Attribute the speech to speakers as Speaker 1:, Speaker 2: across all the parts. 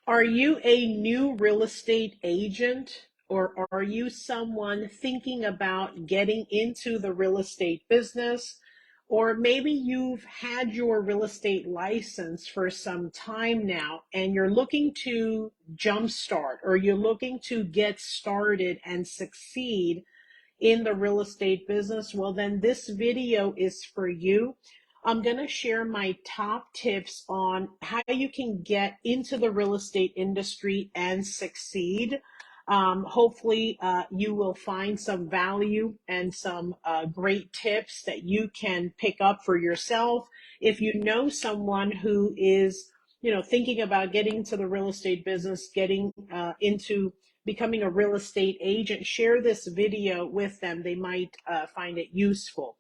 Speaker 1: Are you a new real estate agent, or are you someone thinking about getting into the real estate business? Or maybe you've had your real estate license for some time now and you're looking to jumpstart, or you're looking to get started and succeed in the real estate business, well, then this video is for you. I'm going to share my top tips on how you can get into the real estate industry and succeed. Hopefully, you will find some value and some great tips that you can pick up for yourself. If you know someone who is, thinking about getting into the real estate business, getting into becoming a real estate agent, share this video with them. They might find it useful.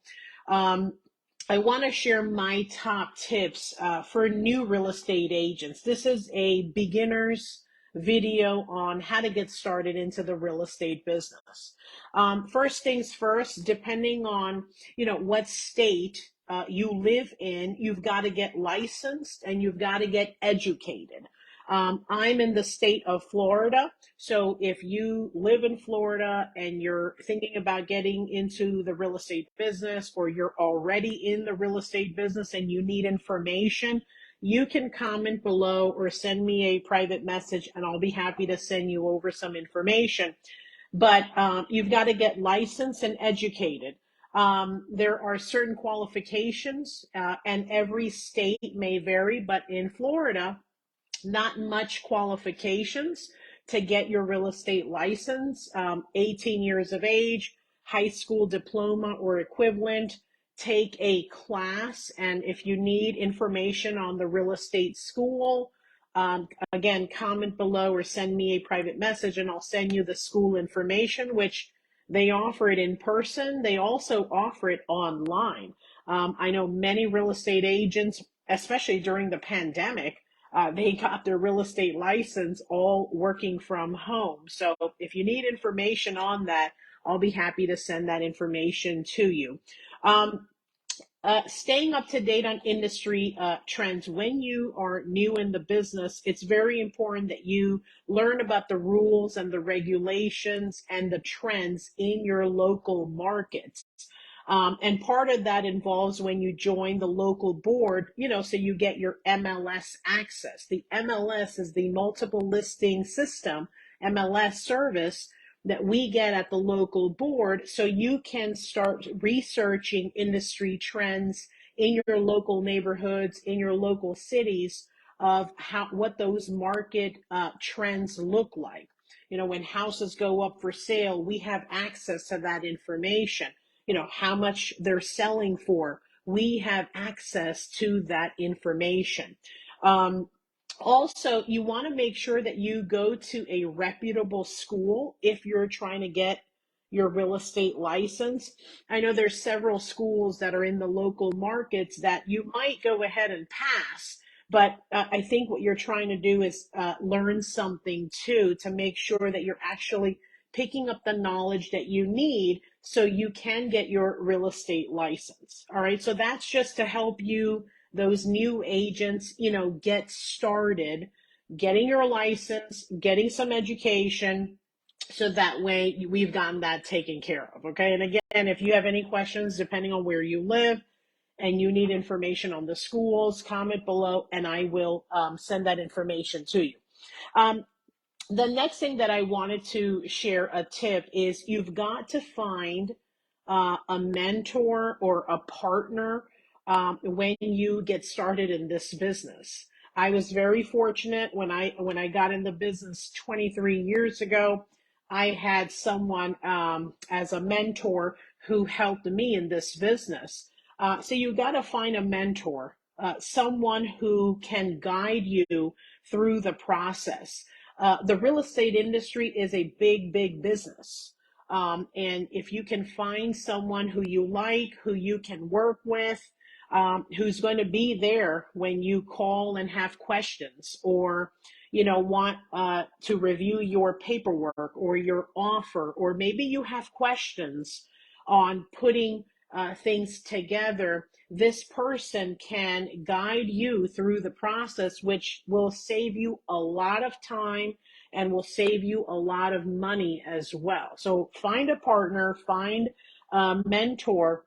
Speaker 1: I want to share my top tips for new real estate agents. This is a beginner's video on how to get started into the real estate business. First things first, depending on what state you live in, you've got to get licensed and you've got to get educated. I'm in the state of Florida, so if you live in Florida and you're thinking about getting into the real estate business, or you're already in the real estate business and you need information, you can comment below or send me a private message and I'll be happy to send you over some information. But you've got to get licensed and educated. There are certain qualifications and every state may vary, but in Florida, not much qualifications to get your real estate license. 18 years of age, high school diploma or equivalent, take a class. And if you need information on the real estate school, again, comment below or send me a private message and I'll send you the school information, which they offer it in person. They also offer it online. I know many real estate agents, especially during the pandemic, they got their real estate license all working from home. So if you need information on that, I'll be happy to send that information to you. Staying up to date on industry trends. When you are new in the business, it's very important that you learn about the rules and the regulations and the trends in your local markets. And part of that involves when you join the local board, so you get your MLS access. The MLS is the multiple listing system, MLS service that we get at the local board, so you can start researching industry trends in your local neighborhoods, in your local cities, of what those market trends look like. When houses go up for sale, we have access to that information. How much they're selling for, we have access to that information. Also, you want to make sure that you go to a reputable school if you're trying to get your real estate license. I know there's several schools that are in the local markets that you might go ahead and pass, but I think what you're trying to do is learn something too, to make sure that you're actually picking up the knowledge that you need so you can get your real estate license. All right, so that's just to help you, those new agents, get started, getting your license, getting some education, so that way we've gotten that taken care of. Okay, and again, if you have any questions, depending on where you live, and you need information on the schools, comment below and I will send that information to you. The next thing that I wanted to share a tip is, you've got to find a mentor or a partner when you get started in this business. I was very fortunate when I got in the business 23 years ago. I had someone as a mentor who helped me in this business. So you got to find a mentor, someone who can guide you through the process. The real estate industry is a big, big business. And if you can find someone who you like, who you can work with, who's going to be there when you call and have questions, or want to review your paperwork or your offer, or maybe you have questions on putting things together, this person can guide you through the process, which will save you a lot of time and will save you a lot of money as well. So find a partner, find a mentor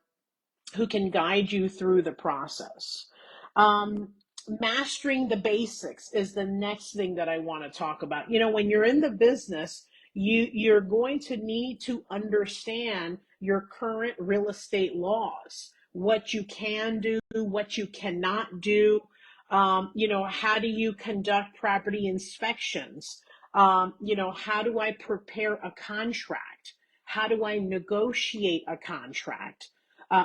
Speaker 1: who can guide you through the process. Um, Mastering the basics is the next thing that I want to talk about. You know, when you're in the business, you're going to need to understand your current real estate laws, what you can do, what you cannot do. You know, how do you conduct property inspections? You know, how do I prepare a contract? How do I negotiate a contract?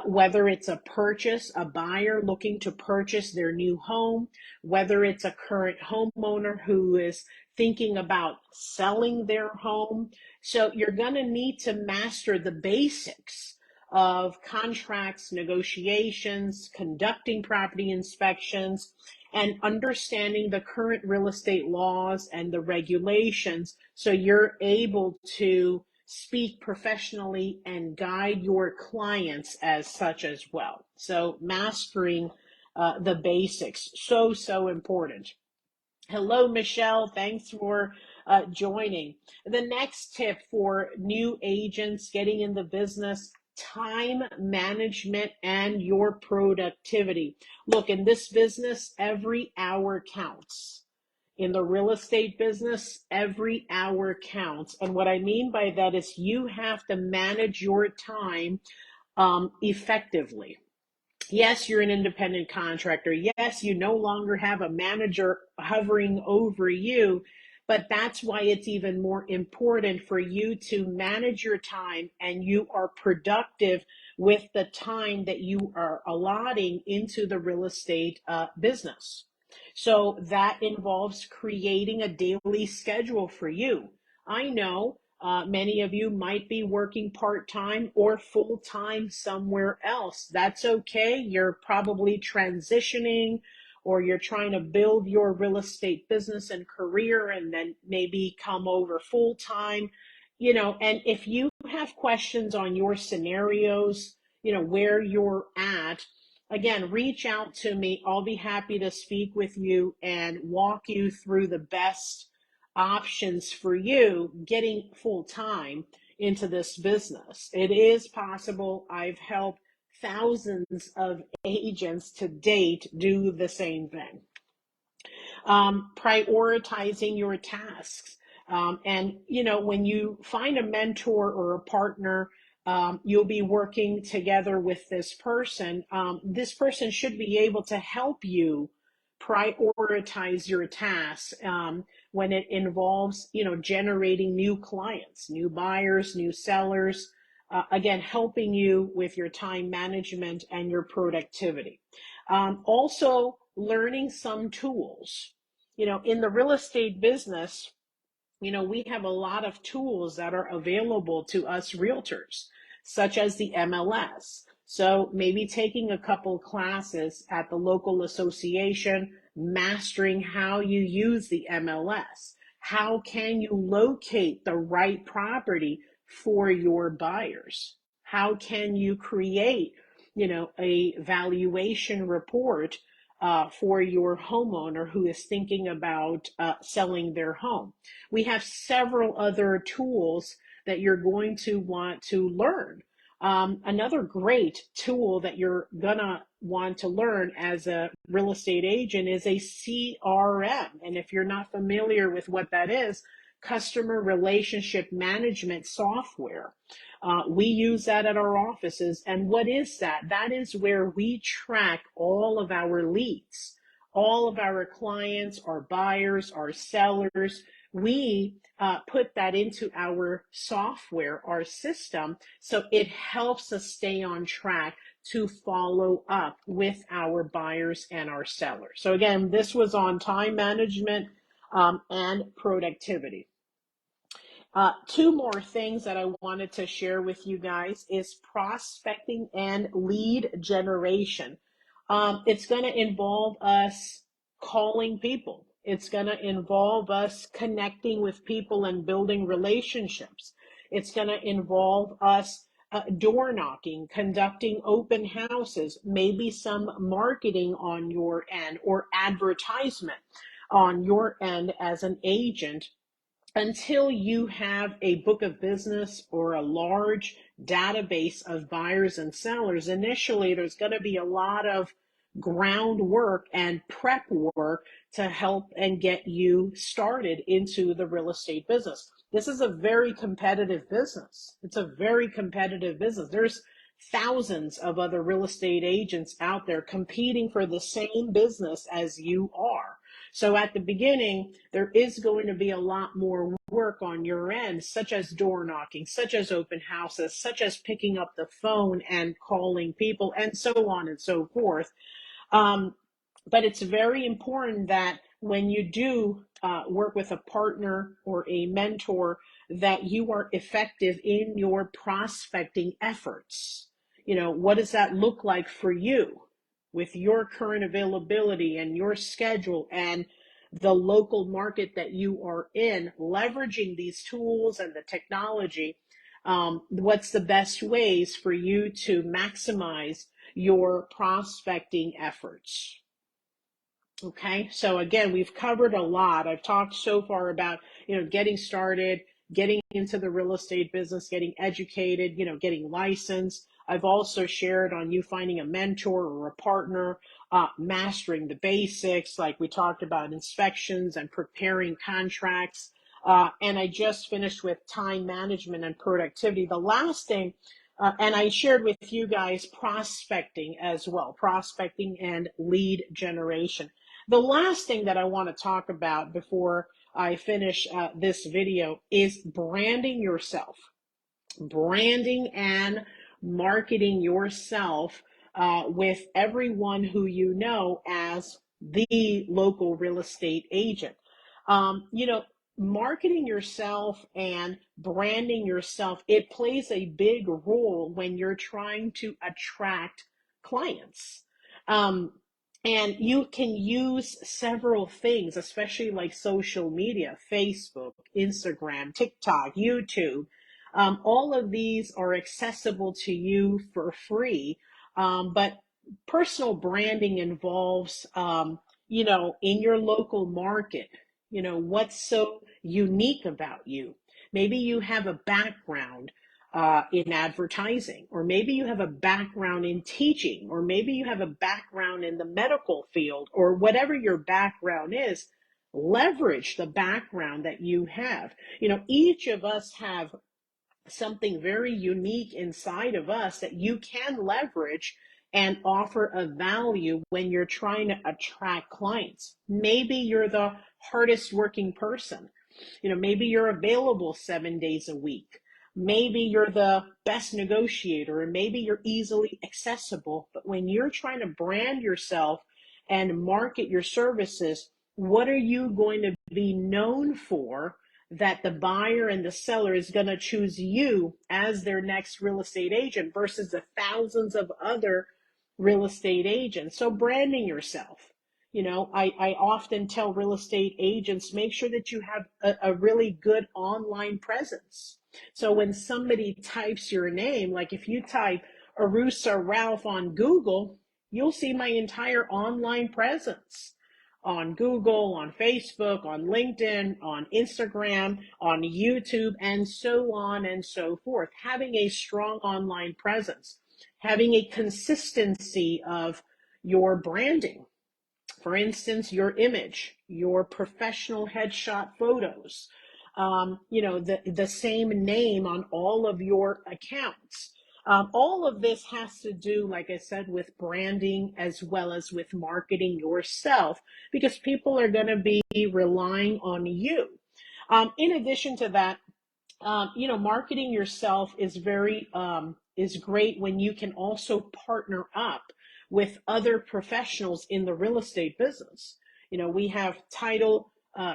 Speaker 1: Whether it's a purchase, a buyer looking to purchase their new home, whether it's a current homeowner who is thinking about selling their home. So you're going to need to master the basics of contracts, negotiations, conducting property inspections, and understanding the current real estate laws and the regulations so you're able to speak professionally and guide your clients as such as well. So mastering the basics, so important. Hello, Michelle. Thanks for joining. The next tip for new agents getting in the business: time management and your productivity. Look, in this business, every hour counts. In the real estate business, every hour counts. And what I mean by that is you have to manage your time effectively. Yes, you're an independent contractor. Yes, you no longer have a manager hovering over you, but that's why it's even more important for you to manage your time and you are productive with the time that you are allotting into the real estate business. So that involves creating a daily schedule for you. I know many of you might be working part-time or full-time somewhere else. That's okay. You're probably transitioning or you're trying to build your real estate business and career and then maybe come over full-time. You know, and if you have questions on your scenarios, you know, where you're at, again, reach out to me. I'll be happy to speak with you and walk you through the best options for you getting full time into this business. It is possible. I've helped thousands of agents to date do the same thing. Prioritizing your tasks. And, you know, when you find a mentor or a partner, you'll be working together with this person. This person should be able to help you prioritize your tasks when it involves, you know, generating new clients, new buyers, new sellers. Again, helping you with your time management and your productivity. Also, learning some tools. You know, in the real estate business, you know, we have a lot of tools that are available to us realtors, such as the MLS. So maybe taking a couple classes at the local association, mastering how you use the MLS. How can you locate the right property for your buyers? How can you create, you know, a valuation report for your homeowner who is thinking about selling their home? We have several other tools that you're going to want to learn. Another great tool that you're gonna want to learn as a real estate agent is a CRM. And if you're not familiar with what that is, customer relationship management software. We use that at our offices. And what is that? That is where we track all of our leads, all of our clients, our buyers, our sellers. We put that into our software, our system, so it helps us stay on track to follow up with our buyers and our sellers. So again, this was on time management and productivity. Two more things that I wanted to share with you guys is prospecting and lead generation. It's going to involve us calling people. It's going to involve us connecting with people and building relationships. It's going to involve us door knocking, conducting open houses, maybe some marketing on your end or advertisement on your end as an agent until you have a book of business or a large database of buyers and sellers. Initially, there's going to be a lot of groundwork and prep work to help and get you started into the real estate business. This is a very competitive business. It's a very competitive business. There's thousands of other real estate agents out there competing for the same business as you are. So at the beginning, there is going to be a lot more work on your end, such as door knocking, such as open houses, such as picking up the phone and calling people, and so on and so forth. Um, but it's very important that when you do work with a partner or a mentor, that you are effective in your prospecting efforts. You know, what does that look like for you with your current availability and your schedule and the local market that you are in, leveraging these tools and the technology? What's the best ways for you to maximize your prospecting efforts? Okay, so again, we've covered a lot. I've talked so far about, getting started, getting into the real estate business, getting educated, getting licensed. I've also shared on you finding a mentor or a partner, mastering the basics, like we talked about inspections and preparing contracts. And I just finished with time management and productivity. The last thing, and I shared with you guys prospecting as well, prospecting and lead generation. The last thing that I want to talk about before I finish this video is branding yourself. Branding and marketing yourself with everyone who you know as the local real estate agent. You know, marketing yourself and branding yourself, it plays a big role when you're trying to attract clients. Um, and you can use several things, especially like social media, Facebook, Instagram, TikTok, YouTube. All of these are accessible to you for free, but personal branding involves, in your local market, what's so unique about you. Maybe you have a background in advertising, or maybe you have a background in teaching, or maybe you have a background in the medical field, or whatever your background is. Leverage the background that you have. Each of us have something very unique inside of us that you can leverage and offer a value when you're trying to attract clients. Maybe you're the hardest working person. Maybe you're available 7 days a week. Maybe you're the best negotiator, and maybe you're easily accessible. But when you're trying to brand yourself and market your services, what are you going to be known for that the buyer and the seller is going to choose you as their next real estate agent versus the thousands of other real estate agents? So branding yourself. I often tell real estate agents, make sure that you have a really good online presence. So when somebody types your name, like if you type Aroosa Rauf on Google, you'll see my entire online presence on Google, on Facebook, on LinkedIn, on Instagram, on YouTube, and so on and so forth. Having a strong online presence, having a consistency of your branding. For instance, your image, your professional headshot photos, the same name on all of your accounts. All of this has to do, like I said, with branding as well as with marketing yourself, because people are going to be relying on you. In addition to that, marketing yourself is great when you can also partner up with other professionals in the real estate business. We have title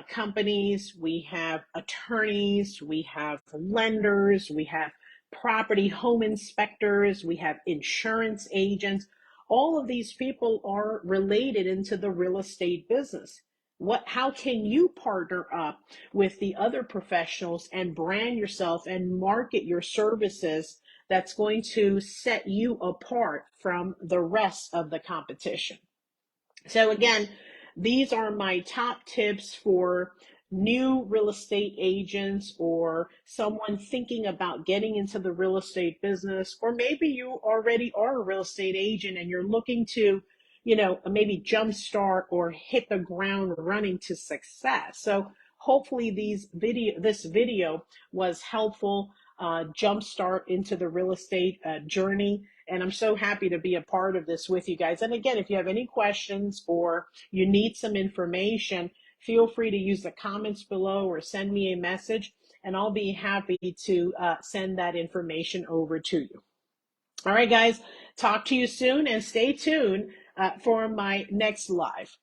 Speaker 1: companies, we have attorneys, we have lenders, we have property home inspectors, we have insurance agents. All of these people are related into the real estate business. How can you partner up with the other professionals and brand yourself and market your services that's going to set you apart from the rest of the competition. So again, these are my top tips for new real estate agents or someone thinking about getting into the real estate business, or maybe you already are a real estate agent and you're looking to, maybe jumpstart or hit the ground running to success. So hopefully this video was helpful, jumpstart into the real estate journey. And I'm so happy to be a part of this with you guys. And again, if you have any questions or you need some information, feel free to use the comments below or send me a message, and I'll be happy to send that information over to you. All right, guys, talk to you soon, and stay tuned for my next live.